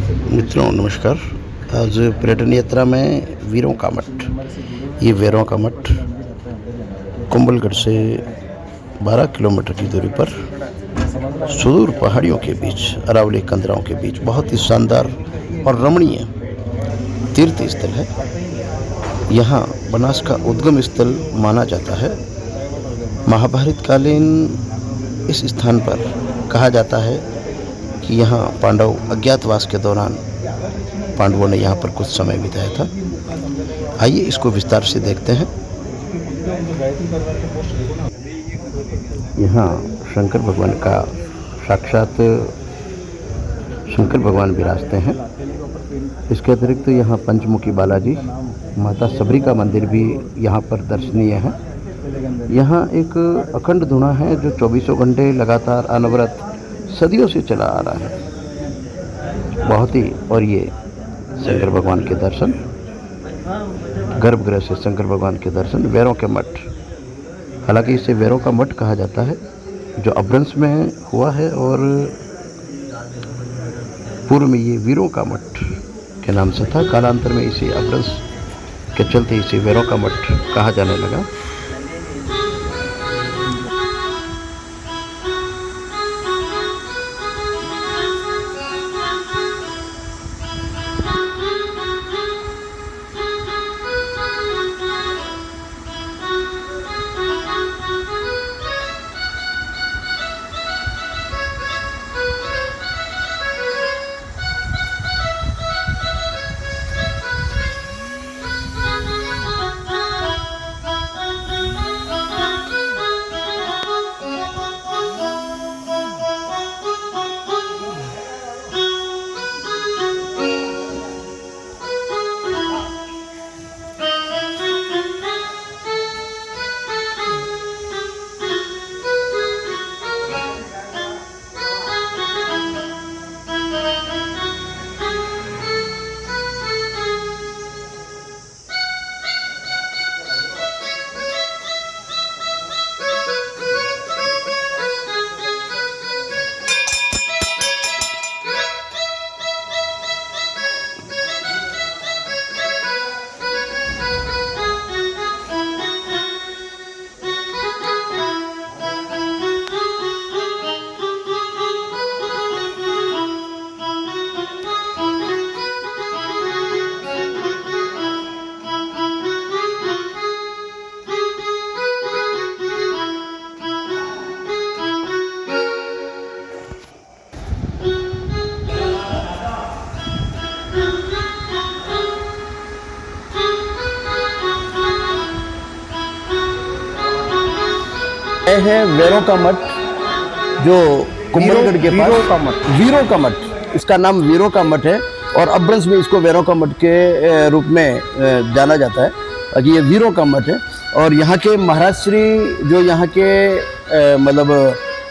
मित्रों नमस्कार। आज पर्यटन यात्रा में वीरों का मठ, ये वीरों का मठ कुंभलगढ़ से 12 किलोमीटर की दूरी पर सुदूर पहाड़ियों के बीच, अरावली कंदराओं के बीच बहुत ही शानदार और रमणीय तीर्थ स्थल है। यहाँ बनास का उद्गम स्थल माना जाता है। महाभारत कालीन इस स्थान पर कहा जाता है कि यहाँ पांडव अज्ञातवास के दौरान पांडवों ने यहाँ पर कुछ समय बिताया था। आइए इसको विस्तार से देखते हैं। यहाँ शंकर भगवान का साक्षात शंकर भगवान विराजते हैं। इसके अतिरिक्त यहाँ पंचमुखी बालाजी, माता सबरी का मंदिर भी यहाँ पर दर्शनीय है। यहाँ एक अखंड धुना है जो 24 घंटे लगातार अनवरत सदियों से चला आ रहा है। बहुत ही, और ये शंकर भगवान के दर्शन, गर्भगृह से शंकर भगवान के दर्शन, वैरों के मठ। हालांकि इसे वैरों का मठ कहा जाता है, जो अपभ्रंश में हुआ है और पूर्व में ये वीरों का मठ के नाम से था। कालांतर में इसे अपभ्रंश के चलते इसे वैरों का मठ कहा जाने लगा। यह है वैरों का मठ, जो कुंभलगढ़ के पास वीरों का मठ, इसका नाम वीरों का मठ है और अपभ्रंश में इसको वैरों का मठ के रूप में जाना जाता है कि ये वीरों का मठ है। और यहाँ के महाराज श्री, जो यहाँ के मतलब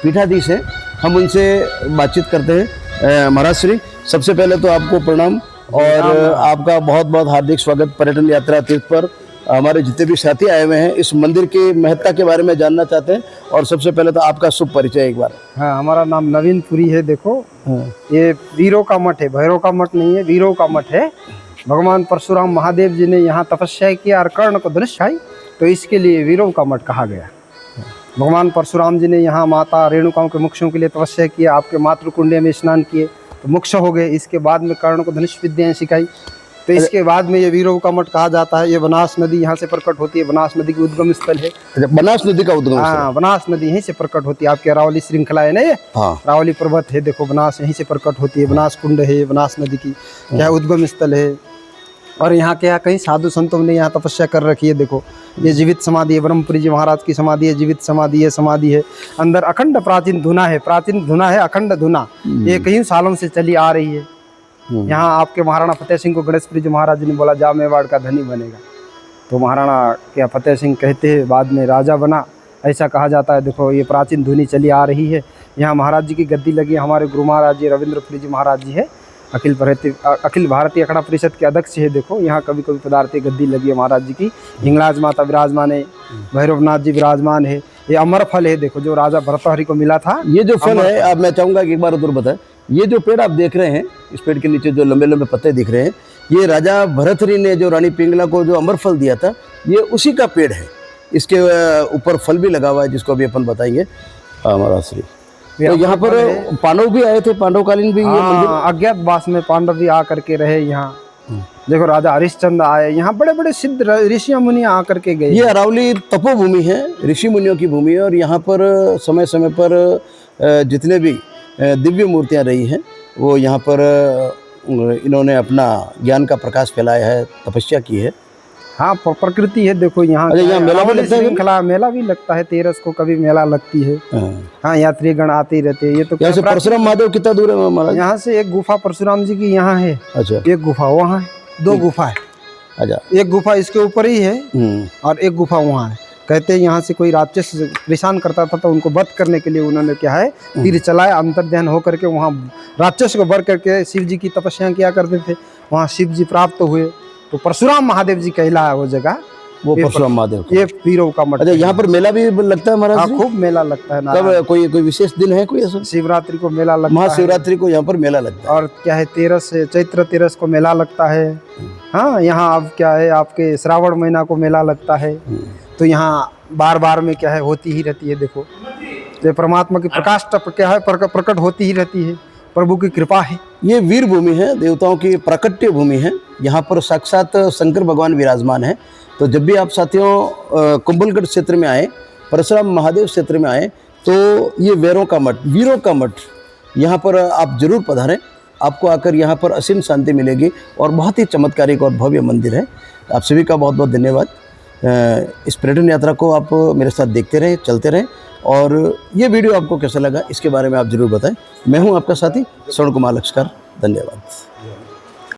पीठाधीश हैं, हम उनसे बातचीत करते हैं। महाराज श्री, सबसे पहले तो आपको प्रणाम और आपका बहुत बहुत हार्दिक स्वागत पर्यटन यात्रा तीर्थ पर। हमारे जितने भी साथी आए हुए हैं इस मंदिर की महत्ता के बारे में जानना चाहते हैं, और सबसे पहले तो आपका शुभ परिचय एक बार। हाँ, हमारा नाम नवीन पुरी है। देखो, ये वीरों का मठ है, भैरव का मठ नहीं है, वीरों का मठ है। भगवान परशुराम महादेव जी ने यहाँ तपस्या किया और कर्ण को धनुष छाई, तो इसके लिए वीरों का मठ कहा गया। भगवान परशुराम जी ने यहाँ माता रेणुकाओं के मोक्षों के लिए तपस्या किया, आपके मातृकुंड में स्नान किए तो मोक्ष हो गए। इसके बाद में कर्ण को धनुष विद्याएं सिखाई, तो इसके बाद में ये वीरों का मठ कहा जाता है। ये बनास नदी यहाँ से प्रकट होती है, बनास नदी की उद्गम स्थल है। बनास नदी का उद्गम? हाँ, बनास नदी यहीं से प्रकट होती है। आपकी अरावली श्रृंखला है ना, ये अरावली पर्वत है, देखो बनास यहीं से प्रकट होती है। बनास कुंड है, बनास नदी की क्या उद्गम स्थल है। और यहाँ के कई साधु संतों ने यहाँ तपस्या कर रखी है। देखो, ये जीवित समाधि है, ब्रह्मपुरी जी महाराज की समाधि है, जीवित समाधि है, समाधि है। अंदर अखंड प्राचीन धुना है, प्राचीन धुना है, अखंड धुना, ये कई सालों से चली आ रही है। यहाँ आपके महाराणा फतेह सिंह को गणेशपुरी जी महाराज जी ने बोला जा मेवाड़ का धनी बनेगा, तो महाराणा क्या फतेह सिंह कहते हैं, बाद में राजा बना, ऐसा कहा जाता है। देखो, ये प्राचीन धुनी चली आ रही है। यहाँ महाराज जी की गद्दी लगी, हमारे गुरु महाराज जी रविंद्रपुरी जी महाराज जी है, अखिल भारतीय अखाड़ा परिषद के अध्यक्ष है। देखो, यहाँ कभी कभी पदार्थी गद्दी लगी है महाराज जी की। हिंगलाज माता विराजमान है, भैरवनाथ जी विराजमान है। ये अमर फल है, देखो जो राजा भर्तृहरि को मिला था। ये जो फल है, अब मैं चाहूंगा कि एक बार उधर बताएं, ये जो पेड़ आप देख रहे हैं, इस पेड़ के नीचे जो लंबे लंबे पत्ते दिख रहे हैं, ये राजा भर्तृहरि ने जो रानी पिंगला को जो अमर फल दिया था, ये उसी का पेड़ है। इसके ऊपर फल भी लगा हुआ है, जिसको अभी अपन बताएंगे। हमारा श्री तो यहाँ पर पांडव भी आए थे, पांडवकालीन भी ये मंदिर। अज्ञातवास में पांडव भी आकर के रहे यहाँ। देखो राजा हरिश्चंद्र आए यहाँ, बड़े बड़े सिद्ध ऋषि मुनि आकर के गए। ये अरावली तपोभूमि है, ऋषि मुनियों की भूमि है। और यहाँ पर समय समय पर जितने भी दिव्य मूर्तियाँ रही हैं, वो यहाँ पर इन्होंने अपना ज्ञान का प्रकाश फैलाया है, तपस्या की है। हाँ, प्रकृति है देखो यहाँ। यहाँ मेला भी लगता है, श्रृंखला मेला भी लगता है, 13 को कभी मेला लगती है। हाँ, यात्रीगण आते ही रहते हैं। ये तो यहाँ से परशुराम महादेव कितना दूर है महाराज? यहाँ से एक गुफा परशुराम जी की यहाँ है। अच्छा, एक गुफा वहाँ है, 2 गुफा है। अच्छा, एक गुफा इसके ऊपर ही है और एक गुफा वहाँ है। कहते हैं यहाँ से कोई राक्षस परेशान करता था, तो उनको वध करने के लिए उन्होंने क्या है, तीर चलाया, अंतर्ध्यान होकर के वहाँ राक्षस को वर करके शिव जी की तपस्या किया करते थे। वहाँ शिव जी प्राप्त हुए, तो परशुराम महादेव जी कहलाया वो जगह, वो परशुराम महादेव। ये वीरों का मठ। अच्छा, यहाँ पर मेला भी लगता है महाराज? हाँ, खूब मेला लगता है। कब कोई विशेष दिन है कोई ऐसा? शिवरात्रि को मेला लगता है, महाशिवरात्रि को यहाँ पर मेला लगता है। और क्या है, 13 चैत्र 13 को मेला लगता है। हाँ, यहाँ अब क्या है, आपके श्रावण महीना को मेला लगता है। तो यहाँ बार बार में क्या है, होती ही रहती है। देखो ये परमात्मा की प्रकाश क्या है, प्रकट होती ही रहती है, प्रभु की कृपा है। ये वीर भूमि है, देवताओं की प्राकट्य भूमि है। यहाँ पर साक्षात शंकर भगवान विराजमान है। तो जब भी आप साथियों कुंभलगढ़ क्षेत्र में आए, परशुराम महादेव क्षेत्र में आए, तो ये वीरों का मठ, यहाँ पर आप जरूर पधारें। आपको आकर यहाँ पर असीम शांति मिलेगी और बहुत ही चमत्कारिक और भव्य मंदिर है। आप सभी का बहुत बहुत धन्यवाद। इस पर्यटन यात्रा को आप मेरे साथ देखते रहें, चलते रहें। और ये वीडियो आपको कैसा लगा, इसके बारे में आप जरूर बताएं। मैं हूं आपका साथी श्रवण कुमार लक्ष्कर। धन्यवाद।